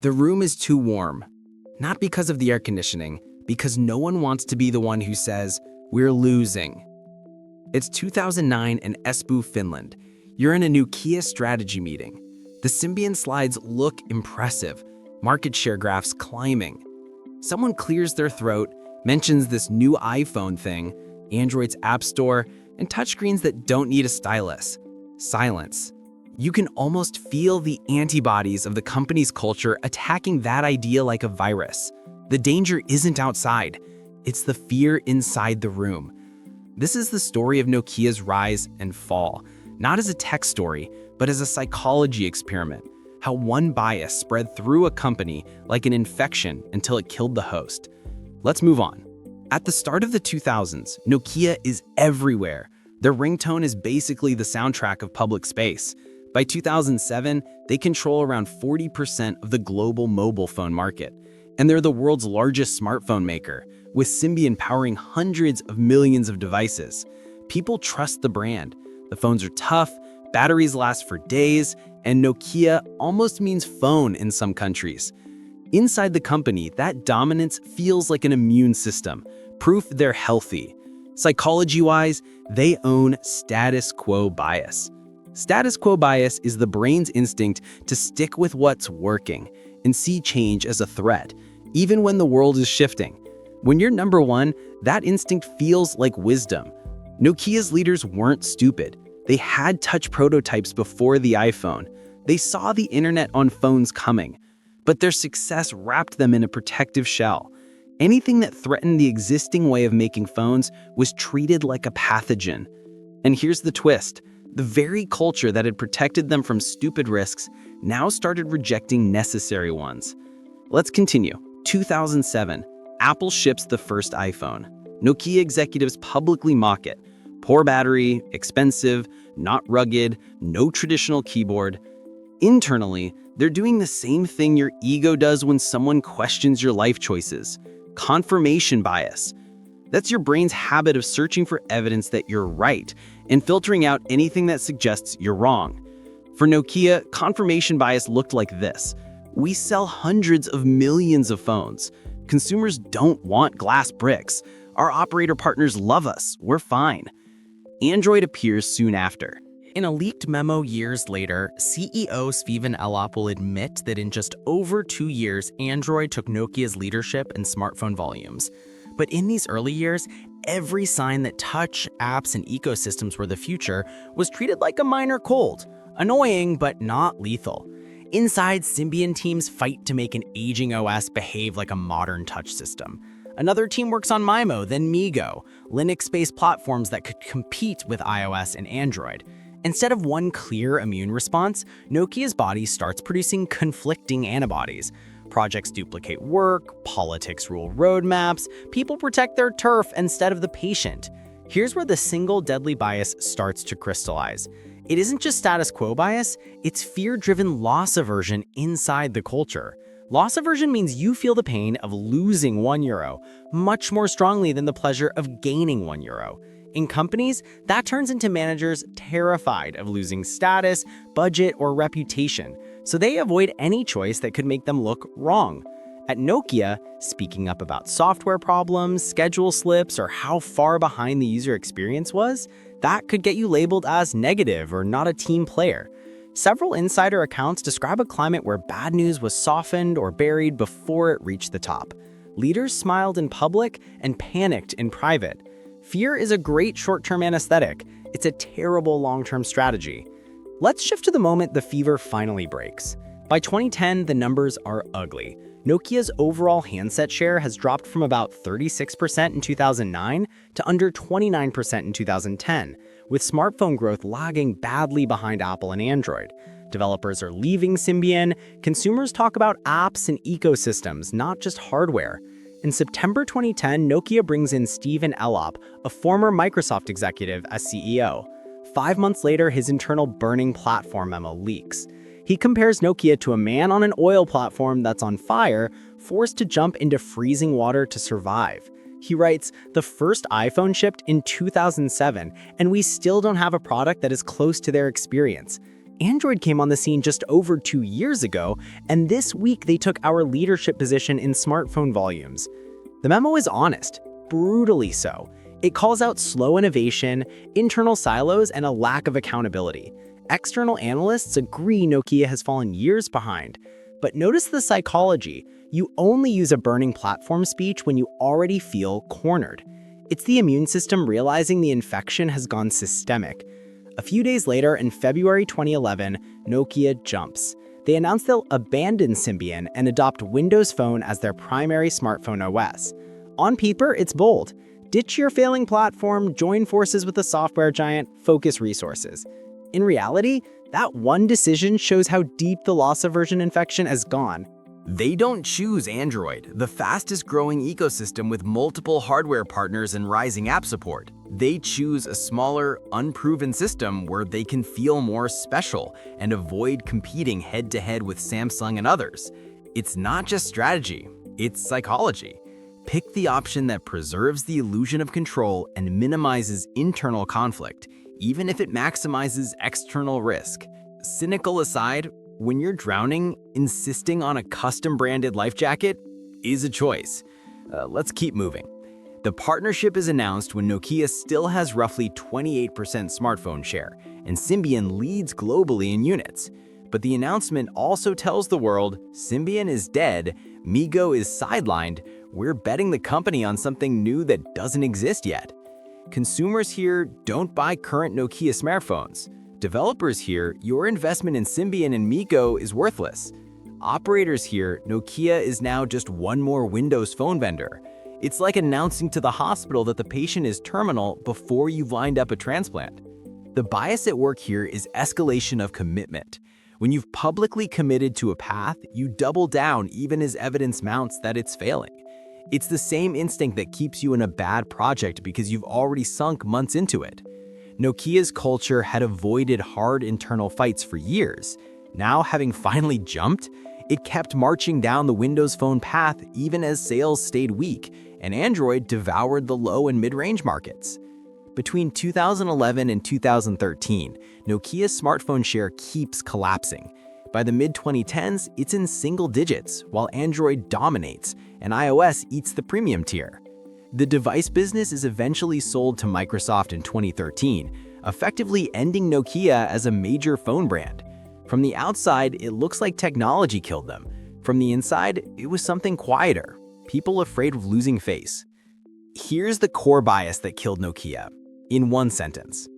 The room is too warm. Not because of the air conditioning, because no one wants to be the one who says, "We're losing." It's 2009 in Espoo, Finland. You're in a Nokia strategy meeting. The Symbian slides look impressive, market share graphs climbing. Someone clears their throat, mentions this new iPhone thing, Android's app store, and touchscreens that don't need a stylus. Silence. You can almost feel the antibodies of the company's culture attacking that idea like a virus. The danger isn't outside, it's the fear inside the room. This is the story of Nokia's rise and fall, not as a tech story, but as a psychology experiment. How one bias spread through a company like an infection until it killed the host. Let's move on. At the start of the 2000s, Nokia is everywhere. Their ringtone is basically the soundtrack of public space. By 2007, they control around 40% of the global mobile phone market. And they're the world's largest smartphone maker, with Symbian powering hundreds of millions of devices. People trust the brand. The phones are tough, batteries last for days, and Nokia almost means phone in some countries. Inside the company, that dominance feels like an immune system, proof they're healthy. Psychology-wise, they own status quo bias. Status quo bias is the brain's instinct to stick with what's working and see change as a threat, even when the world is shifting. When you're number one, that instinct feels like wisdom. Nokia's leaders weren't stupid. They had touch prototypes before the iPhone. They saw the internet on phones coming. But their success wrapped them in a protective shell. Anything that threatened the existing way of making phones was treated like a pathogen. And here's the twist. The very culture that had protected them from stupid risks now started rejecting necessary ones. Let's continue. 2007, Apple ships the first iPhone. Nokia executives publicly mock it. Poor battery, expensive, not rugged, no traditional keyboard. Internally, they're doing the same thing your ego does when someone questions your life choices. Confirmation bias. That's your brain's habit of searching for evidence that you're right and filtering out anything that suggests you're wrong. For Nokia, confirmation bias looked like this. We sell hundreds of millions of phones. Consumers don't want glass bricks. Our operator partners love us. We're fine. Android appears soon after. In a leaked memo years later, CEO Sviven Elop will admit that in just over 2 years, Android took Nokia's leadership in smartphone volumes. But in these early years, every sign that touch, apps, and ecosystems were the future was treated like a minor cold. Annoying, but not lethal. Inside, Symbian teams fight to make an aging OS behave like a modern touch system. Another team works on MIMO, then MeeGo, Linux-based platforms that could compete with iOS and Android. Instead of one clear immune response, Nokia's body starts producing conflicting antibodies. Projects duplicate work, politics rule roadmaps, people protect their turf instead of the patient. Here's where the single deadly bias starts to crystallize. It isn't just status quo bias, it's fear-driven loss aversion inside the culture. Loss aversion means you feel the pain of losing €1 much more strongly than the pleasure of gaining €1. In companies, that turns into managers terrified of losing status, budget, or reputation, so they avoid any choice that could make them look wrong. At Nokia, speaking up about software problems, schedule slips, or how far behind the user experience was, that could get you labeled as negative or not a team player. Several insider accounts describe a climate where bad news was softened or buried before it reached the top. Leaders smiled in public and panicked in private. Fear is a great short-term anesthetic. It's a terrible long-term strategy. Let's shift to the moment the fever finally breaks. By 2010, the numbers are ugly. Nokia's overall handset share has dropped from about 36% in 2009 to under 29% in 2010, with smartphone growth lagging badly behind Apple and Android. Developers are leaving Symbian. Consumers talk about apps and ecosystems, not just hardware. In September 2010, Nokia brings in Sviven Elop, a former Microsoft executive, as CEO. 5 months later, his internal burning platform memo leaks. He compares Nokia to a man on an oil platform that's on fire, forced to jump into freezing water to survive. He writes, "The first iPhone shipped in 2007, and we still don't have a product that is close to their experience." Android came on the scene just over 2 years ago, and this week they took our leadership position in smartphone volumes. The memo is honest, brutally so. It calls out slow innovation, internal silos, and a lack of accountability. External analysts agree Nokia has fallen years behind. But notice the psychology. You only use a burning platform speech when you already feel cornered. It's the immune system realizing the infection has gone systemic. A few days later, in February 2011, Nokia jumps. They announced they'll abandon Symbian and adopt Windows Phone as their primary smartphone OS. On paper, it's bold. Ditch your failing platform, join forces with a software giant, focus resources. In reality, that one decision shows how deep the loss aversion infection has gone. They don't choose Android, the fastest growing ecosystem with multiple hardware partners and rising app support. They choose a smaller, unproven system where they can feel more special and avoid competing head-to-head with Samsung and others. It's not just strategy, it's psychology. Pick the option that preserves the illusion of control and minimizes internal conflict, even if it maximizes external risk. Cynical aside, when you're drowning, insisting on a custom-branded life jacket is a choice. Let's keep moving. The partnership is announced when Nokia still has roughly 28% smartphone share, and Symbian leads globally in units. But the announcement also tells the world, Symbian is dead, MeeGo is sidelined, we're betting the company on something new that doesn't exist yet. Consumers here don't buy current Nokia smartphones. Developers here, your investment in Symbian and MeeGo is worthless. Operators here, Nokia is now just one more Windows Phone vendor. It's like announcing to the hospital that the patient is terminal before you've lined up a transplant. The bias at work here is escalation of commitment. When you've publicly committed to a path, you double down even as evidence mounts that it's failing. It's the same instinct that keeps you in a bad project because you've already sunk months into it. Nokia's culture had avoided hard internal fights for years. Now, having finally jumped, it kept marching down the Windows Phone path even as sales stayed weak, and Android devoured the low and mid-range markets. Between 2011 and 2013, Nokia's smartphone share keeps collapsing. By the mid-2010s, it's in single digits, while Android dominates, and iOS eats the premium tier. The device business is eventually sold to Microsoft in 2013, effectively ending Nokia as a major phone brand. From the outside, it looks like technology killed them. From the inside, it was something quieter, people afraid of losing face. Here's the core bias that killed Nokia. In one sentence,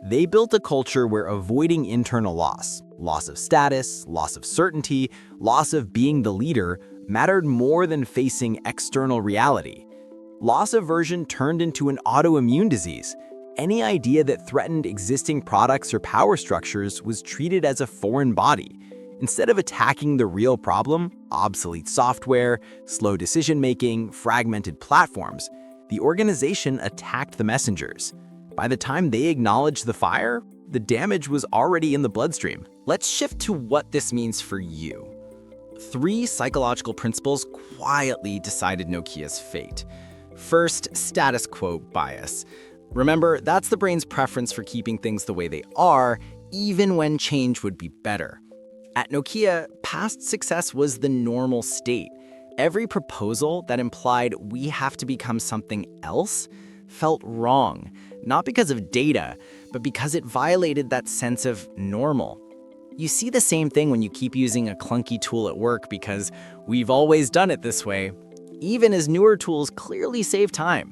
they built a culture where avoiding internal loss of status, loss of certainty, loss of being the leader, mattered more than facing external reality. Loss aversion turned into an autoimmune disease. Any idea that threatened existing products or power structures was treated as a foreign body. Instead of attacking the real problem, obsolete software, slow decision-making, fragmented platforms, the organization attacked the messengers. By the time they acknowledged the fire, the damage was already in the bloodstream. Let's shift to what this means for you. 3 psychological principles quietly decided Nokia's fate. First, status quo bias. Remember, that's the brain's preference for keeping things the way they are, even when change would be better. At Nokia, past success was the normal state. Every proposal that implied we have to become something else felt wrong, not because of data, but because it violated that sense of normal. You see the same thing when you keep using a clunky tool at work because we've always done it this way, even as newer tools clearly save time.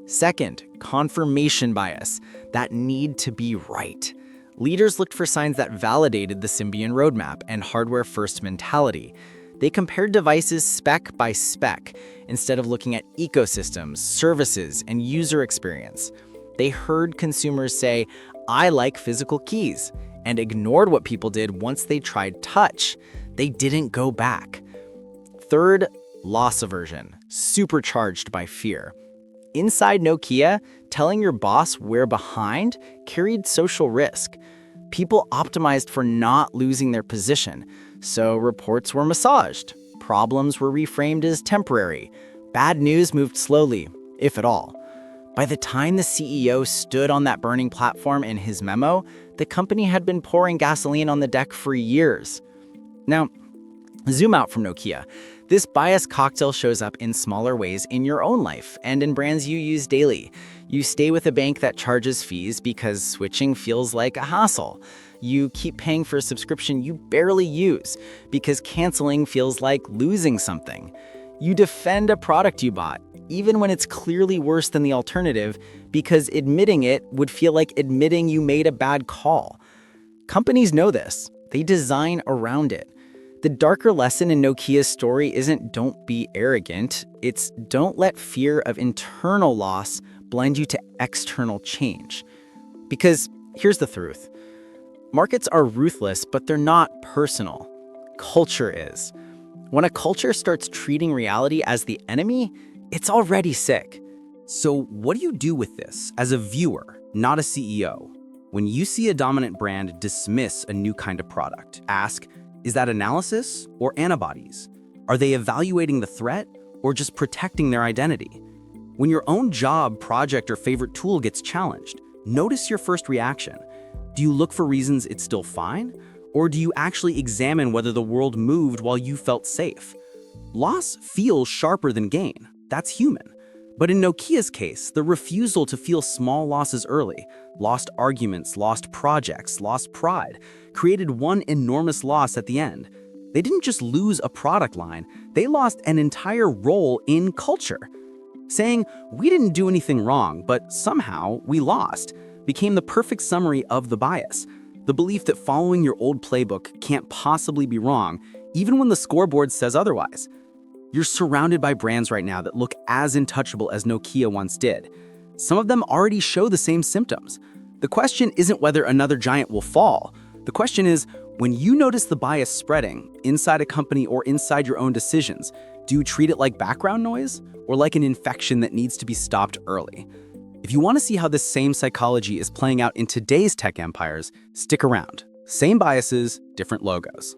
Second, confirmation bias, that need to be right. Leaders looked for signs that validated the Symbian roadmap and hardware-first mentality. They compared devices spec by spec instead of looking at ecosystems, services, and user experience. They heard consumers say, "I like physical keys," and ignored what people did once they tried touch. They didn't go back. Third, loss aversion, supercharged by fear. Inside Nokia, telling your boss we're behind carried social risk. People optimized for not losing their position, so reports were massaged. Problems were reframed as temporary. Bad news moved slowly, if at all. By the time the CEO stood on that burning platform in his memo, the company had been pouring gasoline on the deck for years. Now, zoom out from Nokia. This bias cocktail shows up in smaller ways in your own life and in brands you use daily. You stay with a bank that charges fees because switching feels like a hassle. You keep paying for a subscription you barely use because canceling feels like losing something. You defend a product you bought, even when it's clearly worse than the alternative, because admitting it would feel like admitting you made a bad call. Companies know this. They design around it. The darker lesson in Nokia's story isn't don't be arrogant, it's don't let fear of internal loss blind you to external change. Because here's the truth. Markets are ruthless, but they're not personal. Culture is. When a culture starts treating reality as the enemy, it's already sick. So what do you do with this as a viewer, not a CEO? When you see a dominant brand dismiss a new kind of product, ask, is that analysis or antibodies? Are they evaluating the threat or just protecting their identity? When your own job, project, or favorite tool gets challenged, notice your first reaction. Do you look for reasons it's still fine? Or do you actually examine whether the world moved while you felt safe? Loss feels sharper than gain. That's human. But in Nokia's case, the refusal to feel small losses early, lost arguments, lost projects, lost pride, created one enormous loss at the end. They didn't just lose a product line, they lost an entire role in culture. Saying, we didn't do anything wrong, but somehow we lost, became the perfect summary of the bias. The belief that following your old playbook can't possibly be wrong, even when the scoreboard says otherwise. You're surrounded by brands right now that look as untouchable as Nokia once did. Some of them already show the same symptoms. The question isn't whether another giant will fall. The question is, when you notice the bias spreading inside a company or inside your own decisions, do you treat it like background noise or like an infection that needs to be stopped early? If you want to see how this same psychology is playing out in today's tech empires, stick around. Same biases, different logos.